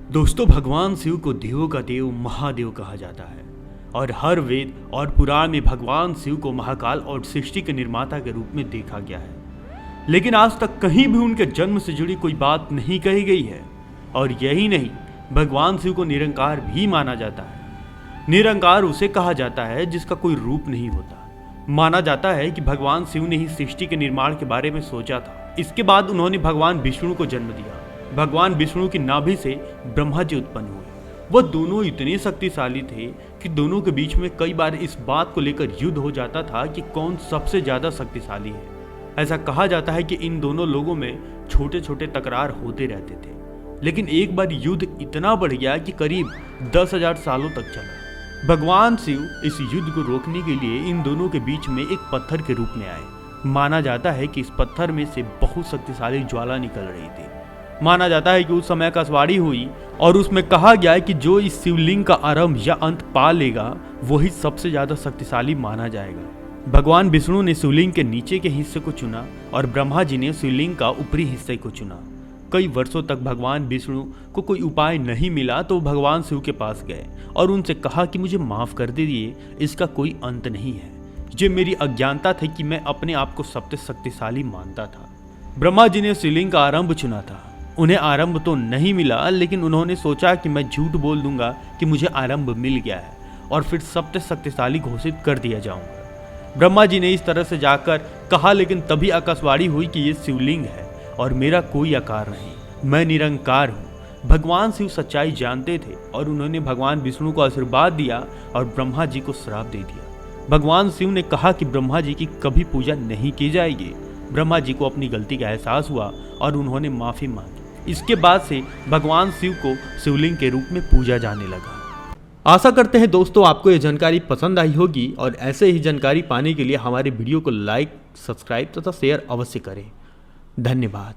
दोस्तों, भगवान शिव को देवों का देव महादेव कहा जाता है और हर वेद और पुराण में भगवान शिव को महाकाल और सृष्टि के निर्माता के रूप में देखा गया है। लेकिन आज तक कहीं भी उनके जन्म से जुड़ी कोई बात नहीं कही गई है। और यही नहीं, भगवान शिव को निरंकार भी माना जाता है। निरंकार उसे कहा जाता है जिसका कोई रूप नहीं होता। माना जाता है कि भगवान शिव ने ही सृष्टि के निर्माण के बारे में सोचा था। इसके बाद उन्होंने भगवान विष्णु को जन्म दिया। भगवान विष्णु की नाभि से ब्रह्मा जी उत्पन्न हुए। वह दोनों इतने शक्तिशाली थे कि दोनों के बीच में कई बार इस बात को लेकर युद्ध हो जाता था कि कौन सबसे ज्यादा शक्तिशाली है। ऐसा कहा जाता है कि इन दोनों लोगों में छोटे छोटे तकरार होते रहते थे। लेकिन एक बार युद्ध इतना बढ़ गया कि करीब 10,000 सालों तक चला। भगवान शिव इस युद्ध को रोकने के लिए इन दोनों के बीच में एक पत्थर के रूप में आए। माना जाता है कि इस पत्थर में से बहुत शक्तिशाली ज्वाला निकल रही थी। माना जाता है कि उस समय आकाशवाणी हुई और उसमें कहा गया है कि जो इस शिवलिंग का आरंभ या अंत पा लेगा वही सबसे ज्यादा शक्तिशाली माना जाएगा। भगवान विष्णु ने शिवलिंग के नीचे के हिस्से को चुना और ब्रह्मा जी ने शिवलिंग का ऊपरी हिस्से को चुना। कई वर्षों तक भगवान विष्णु को कोई उपाय नहीं मिला तो भगवान शिव के पास गए और उनसे कहा कि मुझे माफ कर दीजिए, इसका कोई अंत नहीं है। ये मेरी अज्ञानता थी कि मैं अपने आप को सबसे शक्तिशाली मानता था। ब्रह्मा जी ने शिवलिंग का आरंभ चुना था। उन्हें आरंभ तो नहीं मिला, लेकिन उन्होंने सोचा कि मैं झूठ बोल दूंगा कि मुझे आरंभ मिल गया है और फिर सबसे शक्तिशाली घोषित कर दिया जाऊंगा। ब्रह्मा जी ने इस तरह से जाकर कहा, लेकिन तभी आकाशवाणी हुई कि ये शिवलिंग है और मेरा कोई आकार नहीं, मैं निरंकार हूँ। भगवान शिव सच्चाई जानते थे और उन्होंने भगवान विष्णु को आशीर्वाद दिया और ब्रह्मा जी को श्राप दे दिया। भगवान शिव ने कहा कि ब्रह्मा जी की कभी पूजा नहीं की जाएगी। ब्रह्मा जी को अपनी गलती का एहसास हुआ और उन्होंने माफी मांगी। इसके बाद से भगवान शिव को शिवलिंग के रूप में पूजा जाने लगा। आशा करते हैं दोस्तों आपको ये जानकारी पसंद आई होगी और ऐसे ही जानकारी पाने के लिए हमारे वीडियो को लाइक, सब्सक्राइब तथा शेयर अवश्य करें। धन्यवाद।